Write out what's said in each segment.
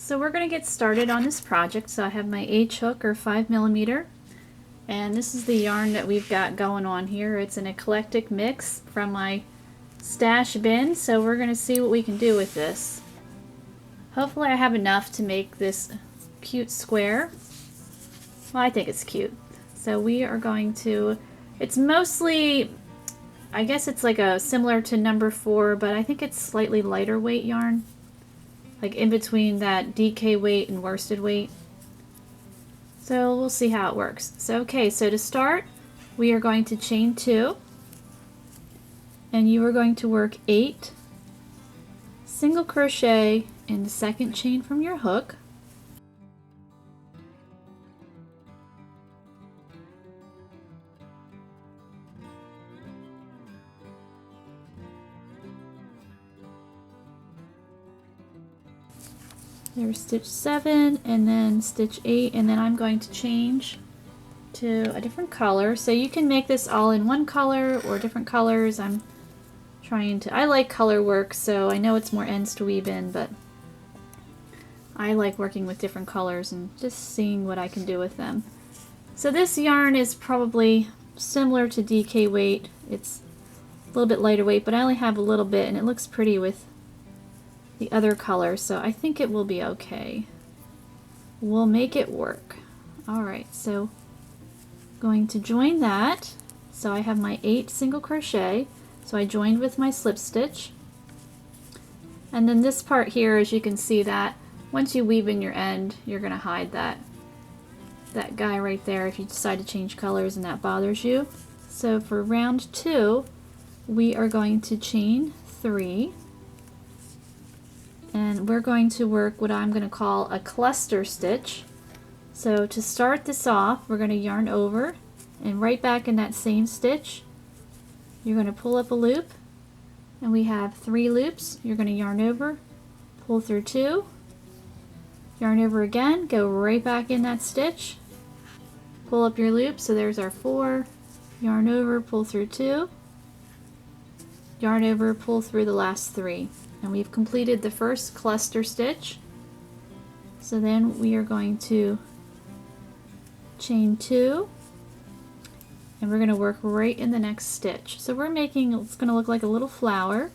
So we're going to get started on this project. So I have my H hook, or 5mm, and this is the yarn that we've got going on here. It's an eclectic mix from my stash bin, so we're going to see what we can do with this. Hopefully I have enough to make this cute square. Well, I think it's cute. So we are going to, it's mostly, I guess it's like a similar to number 4, but I think it's slightly lighter weight yarn. Like in between that DK weight and worsted weight. So we'll see how it works. So okay, so to start, we are going to chain 2, and you are going to work 8 single crochet in the second chain from your hook. There's stitch 7 and then stitch 8, and then I'm going to change to a different color. So you can make this all in one color or different colors. I like color work, so I know it's more ends to weave in, but I like working with different colors and just seeing what I can do with them. So this yarn is probably similar to DK weight. It's a little bit lighter weight, but I only have a little bit, and it looks pretty with the other color, so I think it will be okay. We'll make it work. Alright, so going to join that. So I have my 8 single crochet, so I joined with my slip stitch, and then this part here, as you can see, that once you weave in your end, you're going to hide that guy right there if you decide to change colors and that bothers you. So for round 2, we are going to chain 3, and we're going to work what I'm going to call a cluster stitch. So to start this off, we're going to yarn over, and right back in that same stitch, you're going to pull up a loop, and we have 3 loops. You're going to yarn over, pull through 2, yarn over again, go right back in that stitch, pull up your loop, so there's our 4, yarn over, pull through 2, yarn over, pull through the last 3. And we've completed the first cluster stitch. So then we are going to chain 2, and we're going to work right in the next stitch. So we're making, it's going to look like a little flower.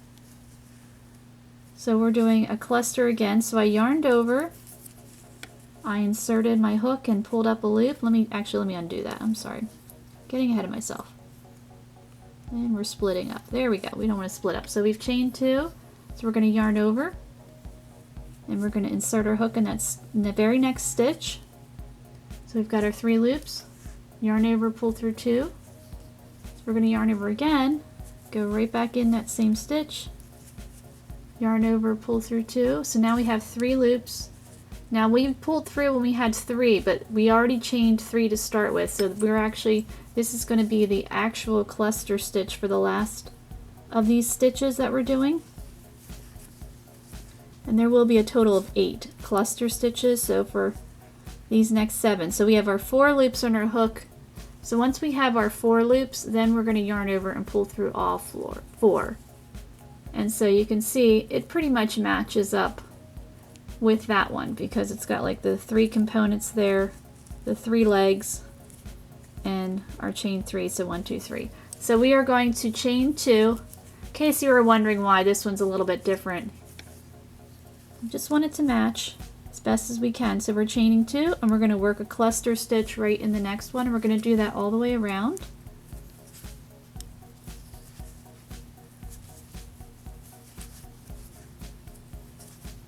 So we're doing a cluster again. So I yarned over, I inserted my hook and pulled up a loop. Let me undo that. I'm sorry. Getting ahead of myself. And we're splitting up. There we go. We don't want to split up. So we've chained 2. So we're going to yarn over, and we're going to insert our hook in the very next stitch. So we've got our 3 loops, yarn over, pull through 2. So we're going to yarn over again, go right back in that same stitch, yarn over, pull through 2. So now we have 3 loops. Now we pulled through when we had 3, but we already chained 3 to start with. So this is going to be the actual cluster stitch for the last of these stitches that we're doing. And there will be a total of 8 cluster stitches, so for these next 7. So we have our 4 loops on our hook. So once we have our 4 loops, then we're going to yarn over and pull through all 4. And so you can see it pretty much matches up with that one, because it's got like the 3 components there, the 3 legs, and our chain 3, so 1, 2, 3. So we are going to chain 2. In case you were wondering why this one's a little bit different, just want it to match as best as we can. So we're chaining 2, and we're going to work a cluster stitch right in the next one, and we're going to do that all the way around.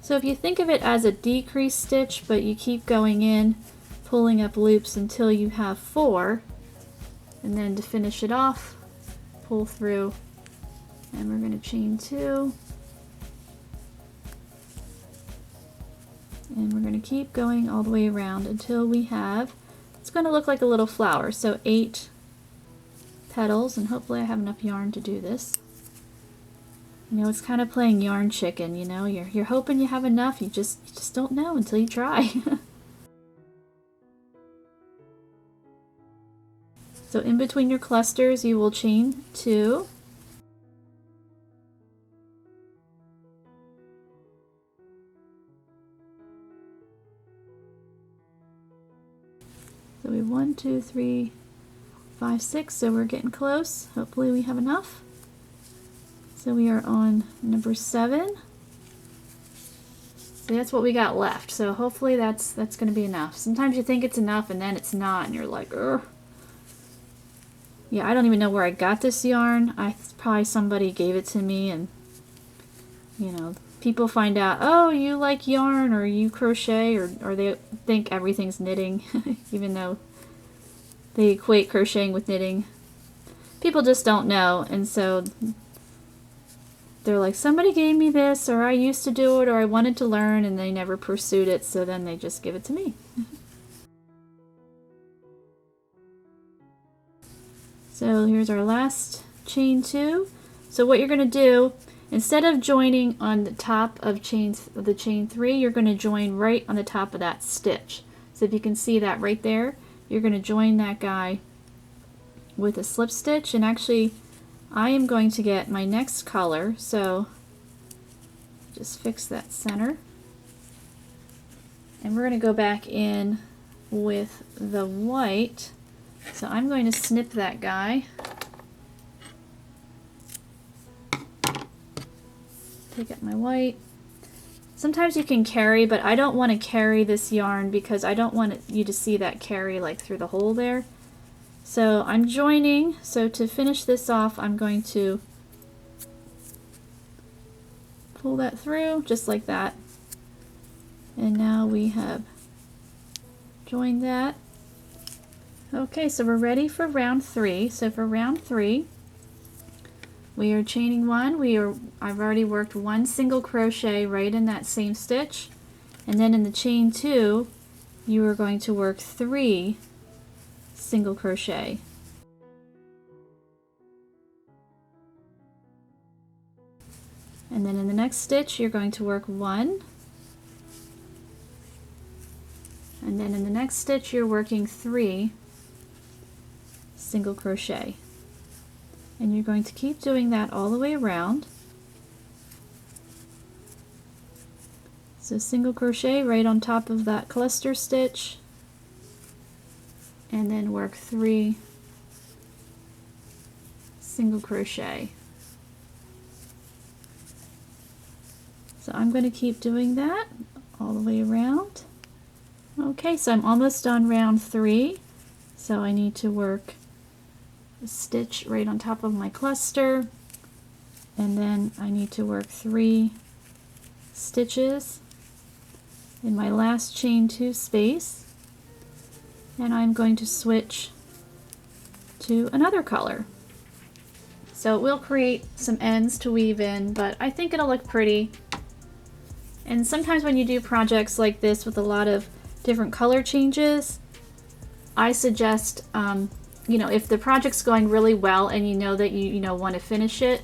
So if you think of it as a decrease stitch, but you keep going in, pulling up loops until you have 4, and then to finish it off, pull through, and we're going to chain 2. And we're going to keep going all the way around until we have, it's going to look like a little flower. So 8 petals, and hopefully I have enough yarn to do this. You know, it's kind of playing yarn chicken, you know, you're hoping you have enough, you just don't know until you try. So in between your clusters, you will chain 2. So we have 1, 2, 3, 5, 6, so we're getting close. Hopefully we have enough. So we are on number 7. So that's what we got left. So hopefully that's going to be enough. Sometimes you think it's enough and then it's not, and you're like, ugh. Yeah, I don't even know where I got this yarn. Probably somebody gave it to me, and you know, people find out, oh, you like yarn or you crochet, or they think everything's knitting, even though they equate crocheting with knitting. People just don't know, and so they're like, somebody gave me this, or I used to do it, or I wanted to learn, and they never pursued it, so then they just give it to me. So here's our last chain 2. So what you're going to do, instead of joining on the top of the chain 3, you're going to join right on the top of that stitch. So if you can see that right there, you're going to join that guy with a slip stitch. And actually, I am going to get my next color, so just fix that center. And we're going to go back in with the white. So I'm going to snip that guy. Take up my white. Sometimes you can carry, but I don't want to carry this yarn because I don't want you to see that carry like through the hole there. So I'm joining. So to finish this off, I'm going to pull that through just like that. And now we have joined that. Okay, so we're ready for round 3. So for round 3, we are chaining 1. I've already worked 1 single crochet right in that same stitch, and then in the chain 2, you are going to work 3 single crochet. And then in the next stitch, you're going to work 1. And then in the next stitch, you're working 3 single crochet. And you're going to keep doing that all the way around. So single crochet right on top of that cluster stitch, and then work 3 single crochet. So I'm going to keep doing that all the way around. Okay, so I'm almost on round 3. So I need to work a stitch right on top of my cluster, and then I need to work 3 stitches in my last chain 2 space, and I'm going to switch to another color. So it will create some ends to weave in, but I think it'll look pretty. And sometimes when you do projects like this with a lot of different color changes, I suggest you know, if the project's going really well and you know that you want to finish it,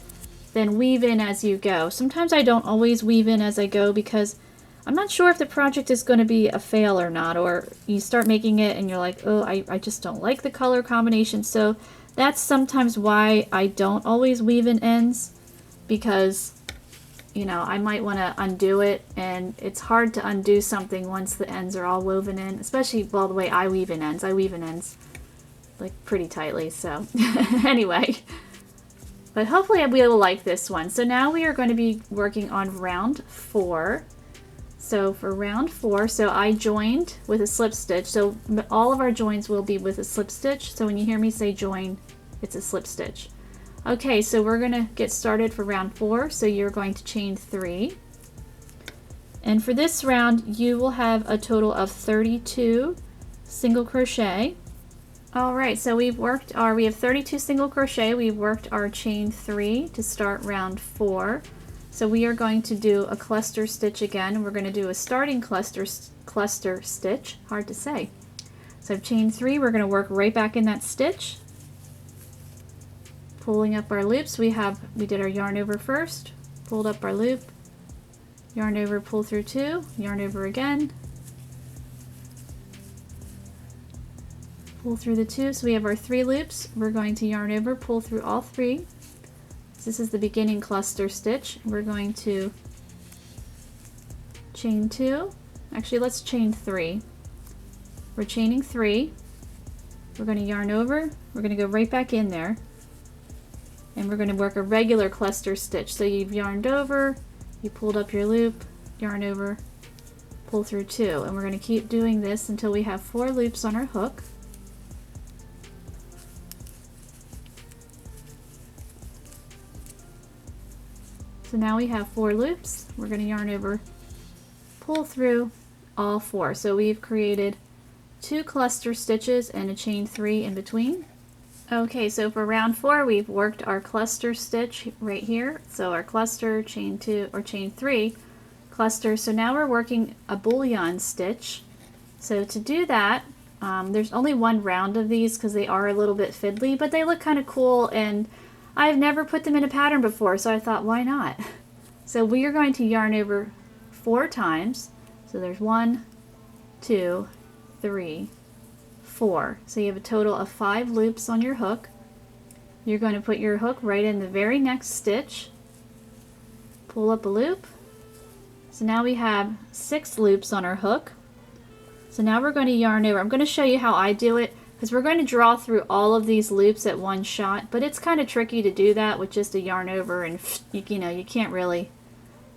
then weave in as you go. Sometimes I don't always weave in as I go because I'm not sure if the project is going to be a fail or not, or you start making it and you're like, oh, I just don't like the color combination. So that's sometimes why I don't always weave in ends, because you know, I might want to undo it, and it's hard to undo something once the ends are all woven in, especially, well, the way I weave in ends. I weave in ends like pretty tightly, so anyway, but hopefully we'll like this one. So now we are going to be working on round 4. So for round 4, so I joined with a slip stitch, so all of our joins will be with a slip stitch. So when you hear me say join, it's a slip stitch. Okay, so we're going to get started for round 4. So you're going to chain 3, and for this round you will have a total of 32 single crochet. Alright, so we have 32 single crochet. We've worked our chain 3 to start round 4. So we are going to do a cluster stitch again. We're going to do a starting cluster stitch, hard to say. So chain 3, we're going to work right back in that stitch, pulling up our loops. We did our yarn over first, pulled up our loop, yarn over, pull through 2, yarn over again, pull through the 2, so we have our 3 loops. We're going to yarn over, pull through all 3. This is the beginning cluster stitch. We're going to chain 2. Actually, let's chain 3. We're chaining 3, we're going to yarn over, we're going to go right back in there, and we're going to work a regular cluster stitch. So you've yarned over, you pulled up your loop, yarn over, pull through 2, and we're going to keep doing this until we have 4 loops on our hook. So now we have 4 loops. We're going to yarn over, pull through all 4. So we've created 2 cluster stitches and a chain 3 in between. Okay, so for round 4 we've worked our cluster stitch right here. So our cluster, chain 2 or chain 3 cluster. So now we're working a bullion stitch. So to do that, there's only 1 round of these because they are a little bit fiddly, but they look kind of cool, and I've never put them in a pattern before, so I thought, why not? So we are going to yarn over 4 times. So there's 1, 2, 3, 4. So you have a total of 5 loops on your hook. You're going to put your hook right in the very next stitch, pull up a loop. So now we have 6 loops on our hook. So now we're going to yarn over. I'm going to show you how I do it, because we're going to draw through all of these loops at one shot, but it's kind of tricky to do that with just a yarn over, and you know, you can't really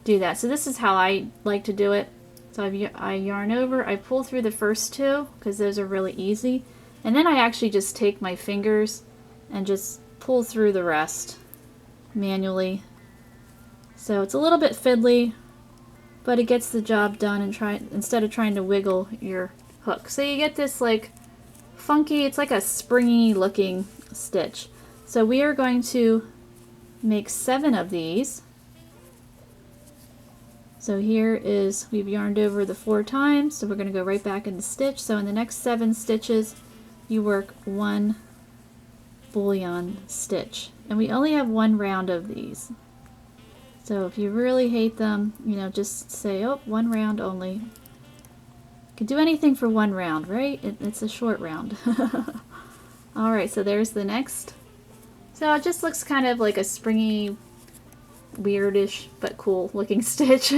do that. So this is how I like to do it. So I yarn over, I pull through the first 2 because those are really easy, and then I actually just take my fingers and just pull through the rest manually. So it's a little bit fiddly, but it gets the job done, and instead of trying to wiggle your hook. So you get this like funky, it's like a springy looking stitch. So we are going to make 7 of these. So here is, we've yarned over the 4 times, so we're going to go right back in the stitch. So in the next 7 stitches you work 1 bullion stitch, and we only have 1 round of these. So if you really hate them, you know, just say, oh, 1 round only. Can do anything for 1 round, right? It's a short round. Alright, so there's the next. So it just looks kind of like a springy, weirdish, but cool looking stitch.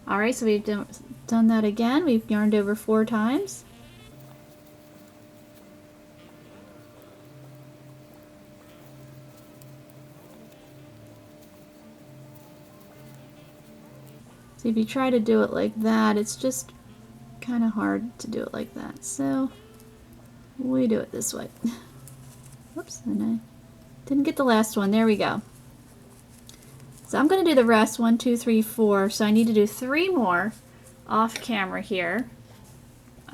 Alright, so we've done that again. We've yarned over 4 times. So if you try to do it like that, it's just kind of hard to do it like that. So we do it this way. Whoops, and I didn't get the last one. There we go. So I'm going to do the rest, 1, 2, 3, 4. So I need to do 3 more off camera here.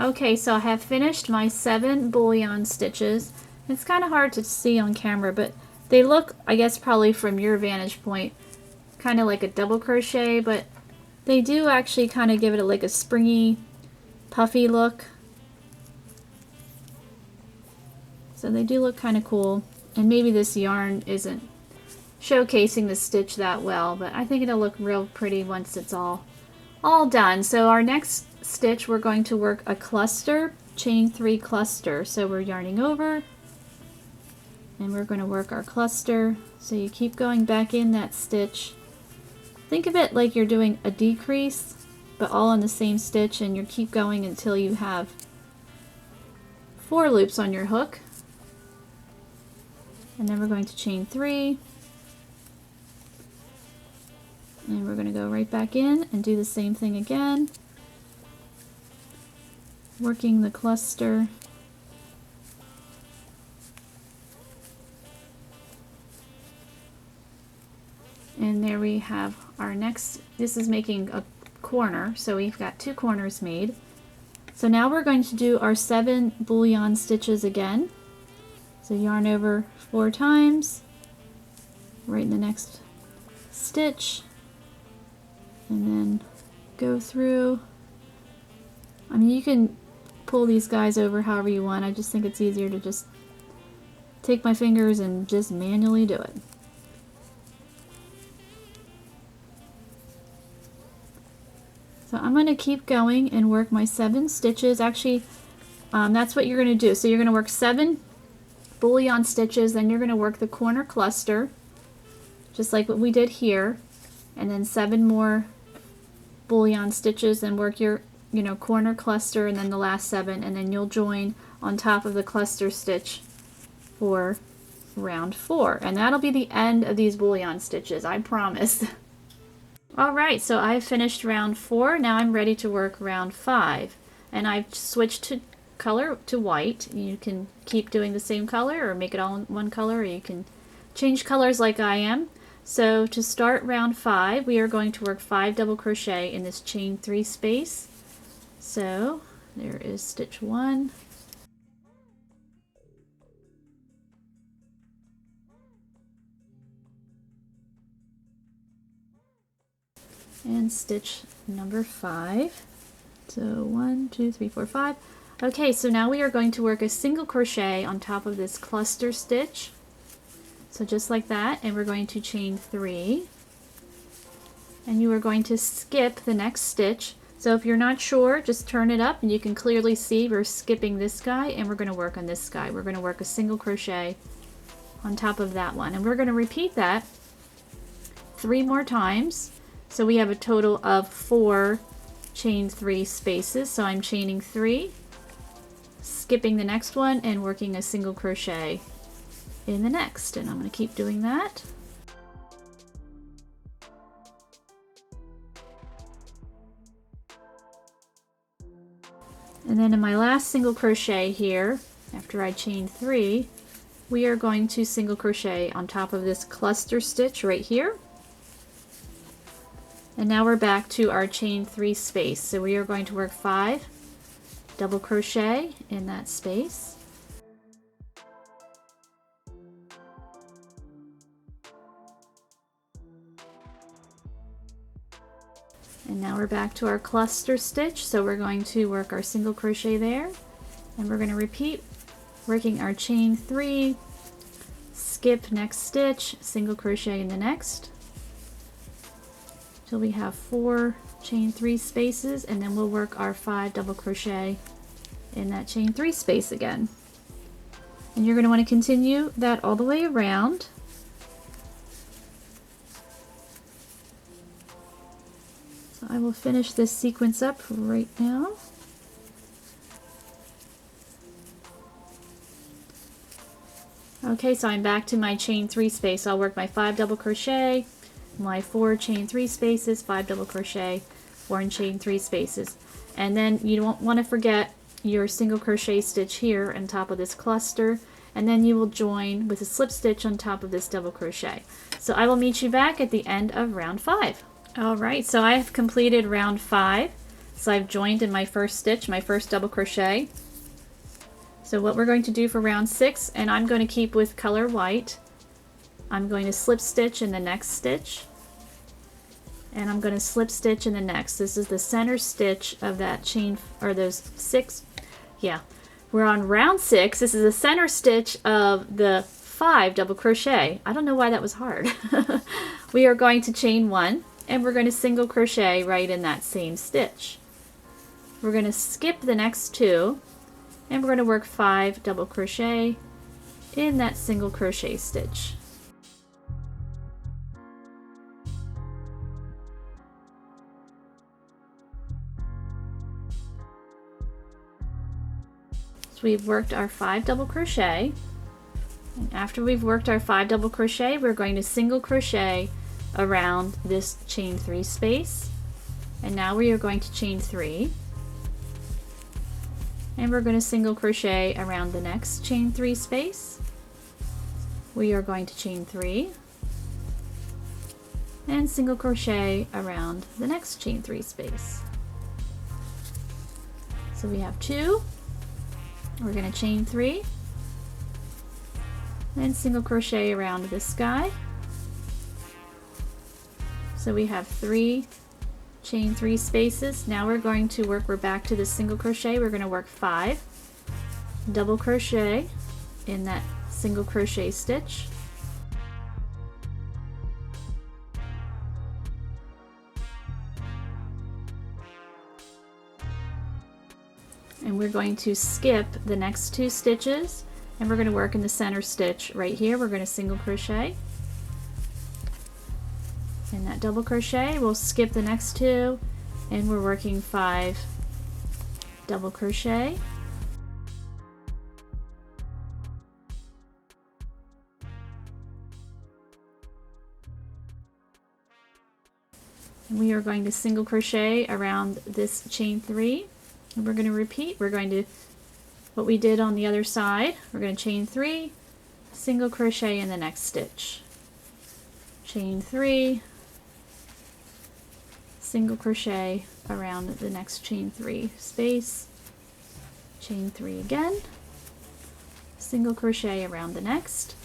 Okay, so I have finished my 7 bullion stitches. It's kind of hard to see on camera, but they look, I guess probably from your vantage point, kind of like a double crochet, but they do actually kind of give it like a springy, puffy look. So they do look kind of cool. And maybe this yarn isn't showcasing the stitch that well, but I think it'll look real pretty once it's all done. So our next stitch, we're going to work a cluster, chain 3 cluster. So we're yarning over, and we're going to work our cluster. So you keep going back in that stitch. Think of it like you're doing a decrease, but all on the same stitch, and you keep going until you have 4 loops on your hook. And then we're going to chain 3, and we're going to go right back in and do the same thing again, working the cluster. And there we have our next, this is making a corner, so we've got 2 corners made. So now we're going to do our 7 bullion stitches again. So yarn over 4 times, right in the next stitch, and then go through. I mean, you can pull these guys over however you want. I just think it's easier to just take my fingers and just manually do it. So I'm going to keep going and work my 7 stitches. Actually, that's what you're going to do. So you're going to work 7 bullion stitches, then you're going to work the corner cluster, just like what we did here, and then 7 more bullion stitches, and work your corner cluster, and then the last 7, and then you'll join on top of the cluster stitch for round 4, and that'll be the end of these bullion stitches, I promise. Alright, so I've finished round 4. Now I'm ready to work round 5, and I've switched to color to white. You can keep doing the same color or make it all in one color, or you can change colors like I am. So to start round 5, we are going to work 5 double crochet in this chain 3 space. So there is stitch 1, and stitch number 5. So 1, 2, 3, 4, 5. Okay, so now we are going to work a single crochet on top of this cluster stitch. So just like that, and we're going to chain 3. And you are going to skip the next stitch. So if you're not sure, just turn it up and you can clearly see we're skipping this guy and we're going to work on this guy. We're going to work a single crochet on top of that one. And we're going to repeat that 3 more times. So we have a total of 4 chain 3 spaces. So I'm chaining 3, skipping the next one, and working a single crochet in the next. And I'm going to keep doing that. And then in my last single crochet here, after I chain 3, we are going to single crochet on top of this cluster stitch right here. And now we're back to our chain 3 space. So we are going to work 5 double crochet in that space. And now we're back to our cluster stitch, so we're going to work our single crochet there, and we're going to repeat working our chain 3, skip next stitch, single crochet in the next, till we have 4 chain 3 spaces, and then we'll work our 5 double crochet in that chain 3 space again. And you're going to want to continue that all the way around. So I will finish this sequence up right now. Okay, so I'm back to my chain 3 space. I'll work my 5 double crochet, my 4 chain 3 spaces, 5 double crochet, 4 and chain 3 spaces. And then you don't want to forget your single crochet stitch here on top of this cluster, and then you will join with a slip stitch on top of this double crochet. So I will meet you back at the end of round 5. Alright, so I have completed round 5. So I've joined in my first stitch, my first double crochet. So what we're going to do for round 6, and I'm going to keep with color white, I'm going to slip stitch in the next stitch, and I'm going to slip stitch in the next. This is the center stitch of that chain, or those 6, yeah. We're on round 6. This is the center stitch of the 5 double crochet. I don't know why that was hard. We are going to chain 1, and we're going to single crochet right in that same stitch. We're going to skip the next 2, and we're going to work 5 double crochet in that single crochet stitch. So we've worked our 5 double crochet, and after we've worked our 5 double crochet, we're going to single crochet around this chain 3 space, and now we are going to chain 3, and we're going to single crochet around the next chain 3 space. We are going to chain 3 and single crochet around the next chain 3 space. So we have 2, we're going to chain 3 and single crochet around this guy. So we have 3 chain 3 spaces. Now we're going to work, we're back to the single crochet. We're going to work 5 double crochet in that single crochet stitch. And we're going to skip the next 2 stitches, and we're going to work in the center stitch right here. We're going to single crochet in that double crochet. We'll skip the next 2, and we're working 5 double crochet. And we are going to single crochet around this chain 3, and we're going to repeat. We're going to what we did on the other side. We're going to chain 3, single crochet in the next stitch, chain 3, single crochet around the next chain 3 space, chain 3 again, single crochet around the next,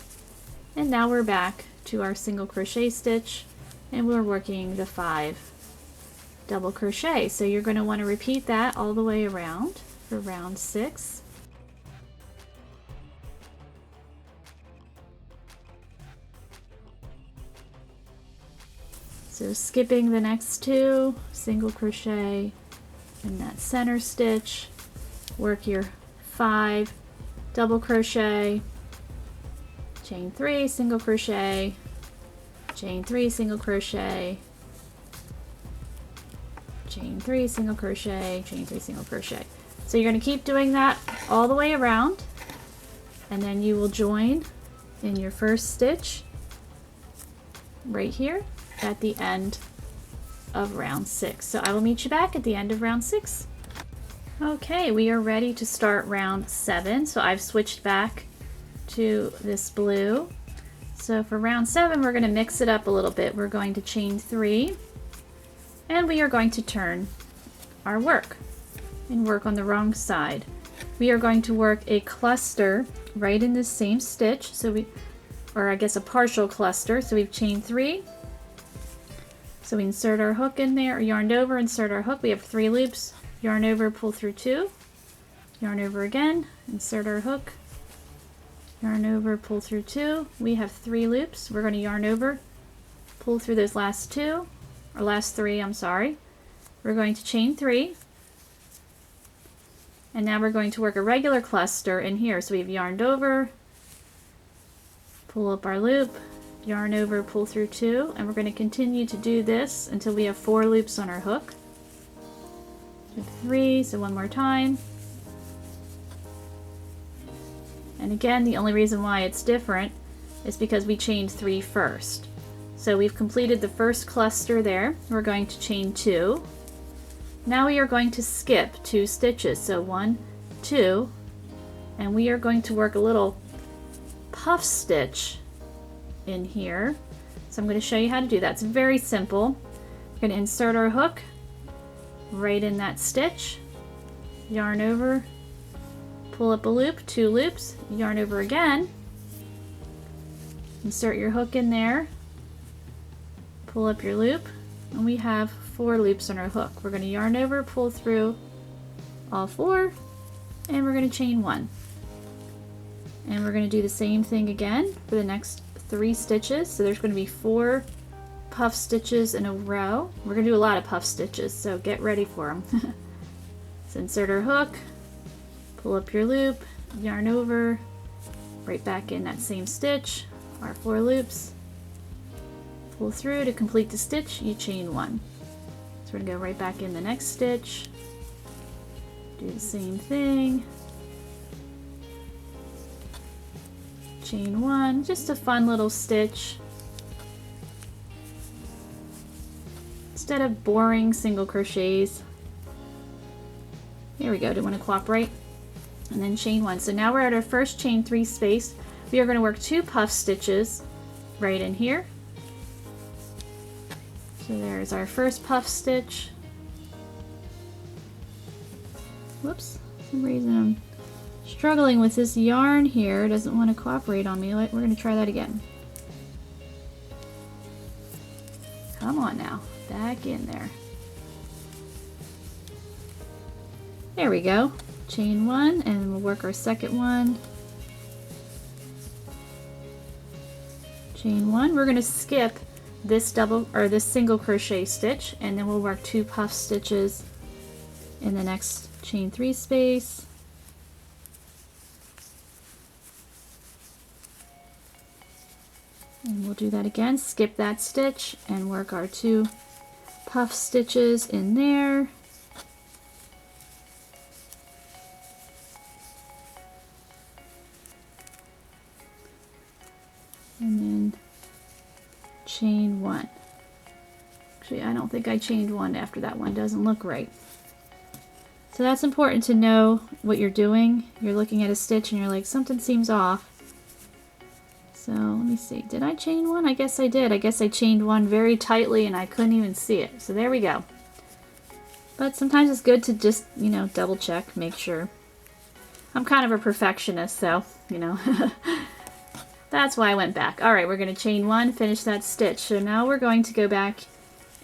and now we're back to our single crochet stitch, and we're working the 5 double crochet. So you're going to want to repeat that all the way around for round 6. So skipping the next 2, single crochet in that center stitch, work your 5 double crochet, chain 3, single crochet, chain 3, single crochet, chain 3, single crochet, chain 3, single crochet. So you're going to keep doing that all the way around, and then you will join in your first stitch right here at the end of round 6. So I will meet you back at the end of round 6. Okay, we are ready to start round 7. So I've switched back to this blue. So for round 7, we're going to mix it up a little bit. We're going to chain 3, and we are going to turn our work and work on the wrong side. We are going to work a cluster right in this same stitch. So or I guess a partial cluster. So we've chained 3. So we insert our hook in there, yarned over, insert our hook. We have 3 loops, yarn over, pull through 2, yarn over again, insert our hook, yarn over, pull through 2. We have 3 loops. We're going to yarn over, pull through those last 2, or last 3, I'm sorry. We're going to chain 3, and now we're going to work a regular cluster in here. So we've yarned over, pull up our loop, yarn over, pull through 2, and we're going to continue to do this until we have 4 loops on our hook. We have 3, so one more time. And again, the only reason why it's different is because we chained 3 first. So we've completed the first cluster there. We're going to chain 2. Now we are going to skip 2 stitches. So 1, 2, and we are going to work a little puff stitch in here. So I'm going to show you how to do that. It's very simple. We're going to insert our hook right in that stitch, yarn over, pull up a loop, 2 loops, yarn over again, insert your hook in there, pull up your loop, and we have 4 loops on our hook. We're going to yarn over, pull through all 4, and we're going to chain 1. And we're going to do the same thing again for the next 3 stitches. So there's going to be 4 puff stitches in a row. We're going to do a lot of puff stitches, so get ready for them. So insert our hook, pull up your loop, yarn over, right back in that same stitch, our 4 loops, pull through. To complete the stitch, you chain 1. So we're going to go right back in the next stitch, do the same thing, chain 1, just a fun little stitch. Instead of boring single crochets. Here we go, didn't want to cooperate. And then chain 1. So now we're at our first chain 3 space. We are going to work 2 puff stitches right in here. So there's our first puff stitch. Whoops, for some reason I'm struggling with this yarn here. It doesn't want to cooperate on me. We're going to try that again. Come on now, back in there. There we go. Chain 1, and we'll work our second one. Chain 1. We're going to skip this this single crochet stitch, and then we'll work 2 puff stitches in the next chain 3 space. And we'll do that again, skip that stitch and work our 2 puff stitches in there. And then chain 1. Actually, I don't think I chained one after that one. Doesn't look right. So that's important to know what you're doing. You're looking at a stitch and you're like, something seems off. So let me see. Did I chain one? I guess I did. I guess I chained one very tightly and I couldn't even see it. So there we go. But sometimes it's good to just, you know, double check, make sure. I'm kind of a perfectionist, so, you know. That's why I went back. All right, we're going to chain one, finish that stitch. So now we're going to go back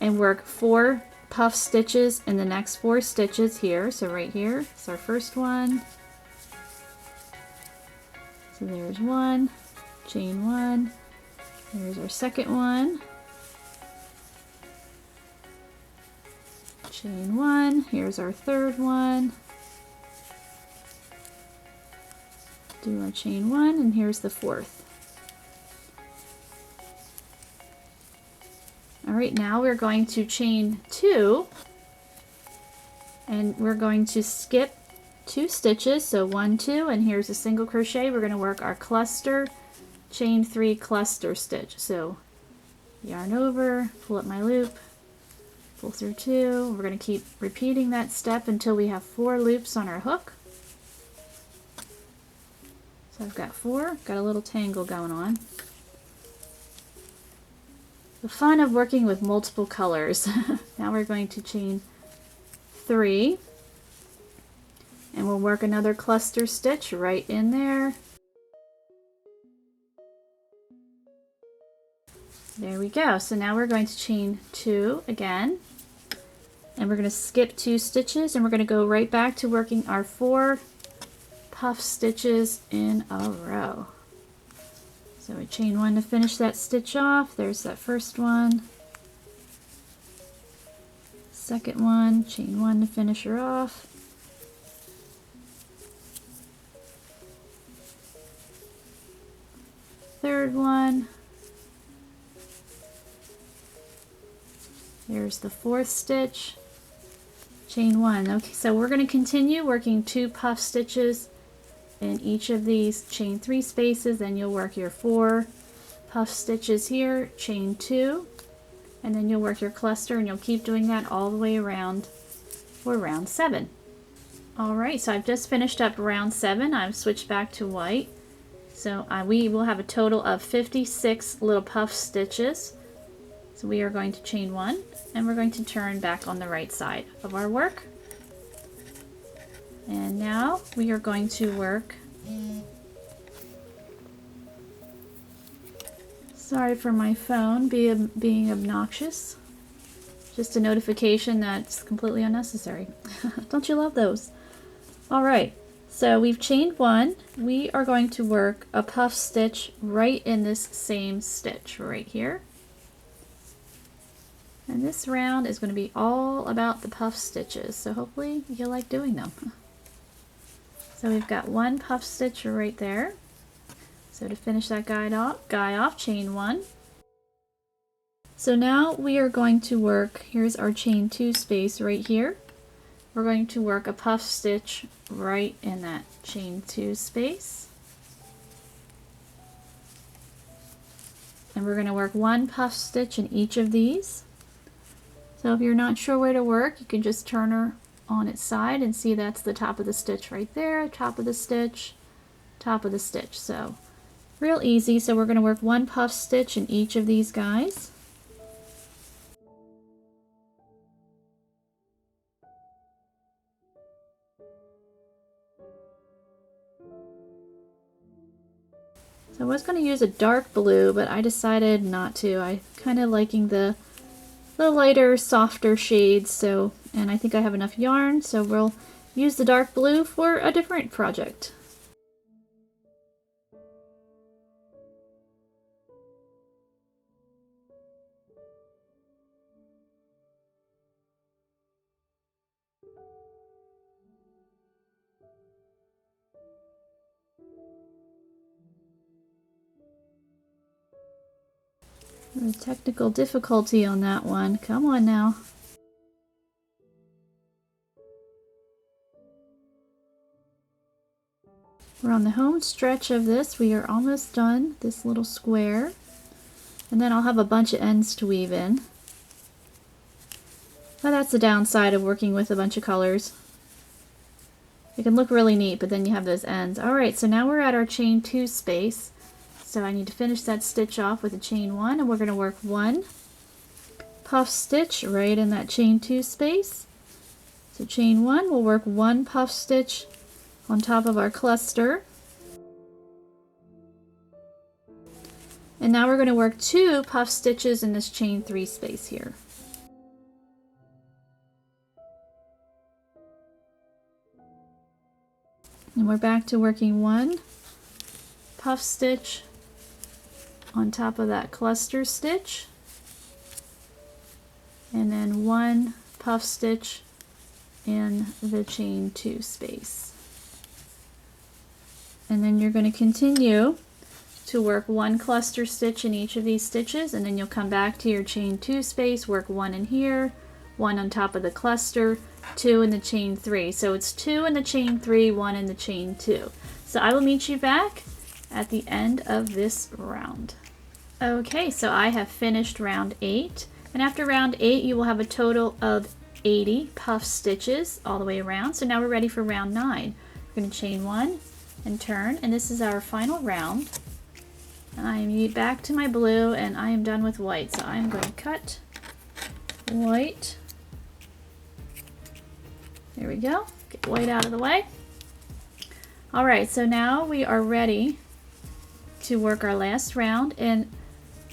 and work 4 puff stitches in the next 4 stitches here. So right here is our first one. So there's one, chain one. There's our second one. Chain one. Here's our third one. Do our chain one, and here's the fourth. All right, now we're going to chain 2, and we're going to skip 2 stitches, so 1, 2, and here's a single crochet. We're going to work our cluster, chain 3 cluster stitch. So yarn over, pull up my loop, pull through 2. We're going to keep repeating that step until we have 4 loops on our hook. So I've got 4, got a little tangle going on. The fun of working with multiple colors. Now we're going to chain 3, and we'll work another cluster stitch right in there. There we go. So now we're going to chain 2 again, and we're going to skip 2 stitches, and we're going to go right back to working our 4 puff stitches in a row. So we chain 1 to finish that stitch off. There's that first one. Second one, chain 1 to finish her off. Third one. There's the 4th stitch. Chain 1. Okay, so we're going to continue working 2 puff stitches in each of these chain 3 spaces, then you'll work your 4 puff stitches here, chain 2, and then you'll work your cluster, and you'll keep doing that all the way around for round 7. Alright, so I've just finished up round 7. I've switched back to white. So we will have a total of 56 little puff stitches. So we are going to chain 1, and we're going to turn back on the right side of our work. And now we are going to work. Sorry for my phone being obnoxious. Just a notification that's completely unnecessary. Don't you love those? All right, so we've chained 1. We are going to work a puff stitch right in this same stitch right here. And this round is going to be all about the puff stitches, so hopefully you like doing them. So we've got 1 puff stitch right there. So to finish that guy off, chain 1. So now we are going to work, here's our chain 2 space right here. We're going to work a puff stitch right in that chain 2 space. And we're going to work 1 puff stitch in each of these. So if you're not sure where to work, you can just turn her on its side and see that's the top of the stitch right there, top of the stitch, top of the stitch. So real easy. So we're going to work 1 puff stitch in each of these guys. So I was going to use a dark blue, but I decided not to. I kind of liking the lighter, softer shades, so, and I think I have enough yarn, so we'll use the dark blue for a different project. The technical difficulty on that one. Come on now. We're on the home stretch of this. We are almost done this little square. And then I'll have a bunch of ends to weave in. Well, that's the downside of working with a bunch of colors. It can look really neat, but then you have those ends. Alright, so now we're at our chain 2 space. So I need to finish that stitch off with a chain 1, and we're going to work 1 puff stitch right in that chain 2 space. So chain 1, we'll work 1 puff stitch on top of our cluster. And now we're going to work 2 puff stitches in this chain 3 space here. And we're back to working 1 puff stitch on top of that cluster stitch, and then 1 puff stitch in the chain 2 space. And then you're going to continue to work 1 cluster stitch in each of these stitches, and then you'll come back to your chain 2 space, work 1 in here, 1 on top of the cluster, 2 in the chain 3. So it's 2 in the chain 3, 1 in the chain 2. So I will meet you back at the end of this round. Okay, so I have finished round 8, and after round 8 you will have a total of 80 puff stitches all the way around. So now we're ready for round 9. We're going to chain 1 and turn, and this is our final round. I am back to my blue, and I am done with white, so I'm going to cut white. There we go. Get white out of the way. Alright, so now we are ready to work our last round. And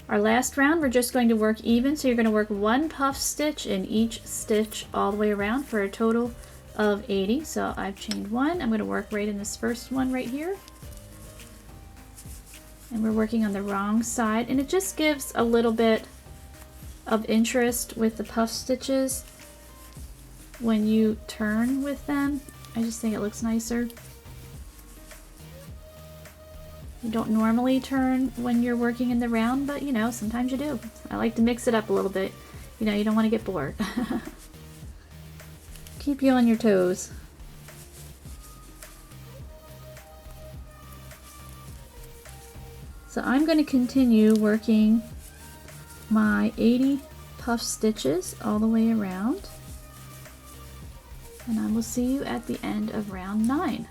our last round, we're just going to work even. So you're going to work 1 puff stitch in each stitch all the way around for a total of 80. So I've chained 1. I'm going to work right in this first one right here. And we're working on the wrong side. And it just gives a little bit of interest with the puff stitches when you turn with them. I just think it looks nicer. You don't normally turn when you're working in the round, but you know, sometimes you do. I like to mix it up a little bit. You know, you don't want to get bored. Keep you on your toes. So I'm going to continue working my 80 puff stitches all the way around. And I will see you at the end of round 9.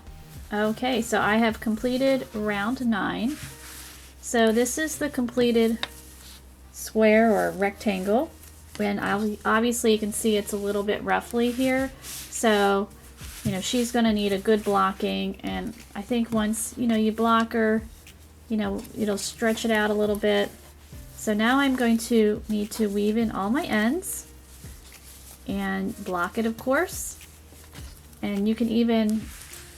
Okay, so I have completed round 9. So this is the completed square or rectangle. And obviously you can see it's a little bit roughly here. So, you know, she's going to need a good blocking. And I think once, you know, you block her, you know, it'll stretch it out a little bit. So now I'm going to need to weave in all my ends and block it, of course. And you can even,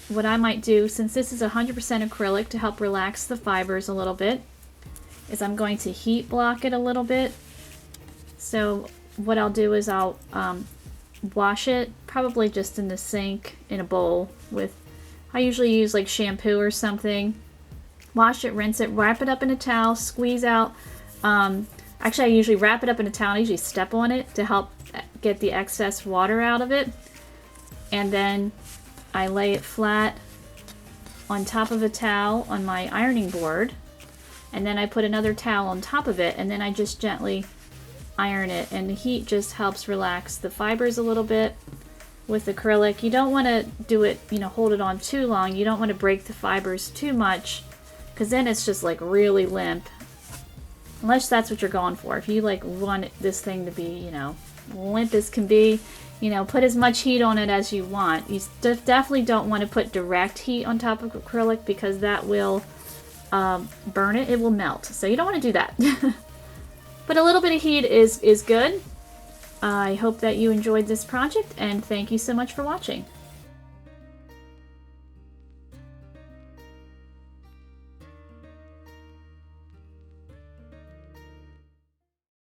what I might do, since this is 100% acrylic, to help relax the fibers a little bit, is I'm going to heat block it a little bit. So what I'll do is I'll wash it, probably just in the sink in a bowl with, I usually use like shampoo or something. Wash it, rinse it, wrap it up in a towel, squeeze out. Actually, I usually wrap it up in a towel. I usually step on it to help get the excess water out of it. And then I lay it flat on top of a towel on my ironing board. And then I put another towel on top of it, and then I just gently iron it. And the heat just helps relax the fibers a little bit with acrylic. You don't want to do it, you know, hold it on too long. You don't want to break the fibers too much, because then it's just like really limp. Unless that's what you're going for. If you like want this thing to be, you know, limp as can be, you know, put as much heat on it as you want. You definitely don't want to put direct heat on top of acrylic, because that will burn it. It will melt. So you don't want to do that. But a little bit of heat is good. I hope that you enjoyed this project, and thank you so much for watching.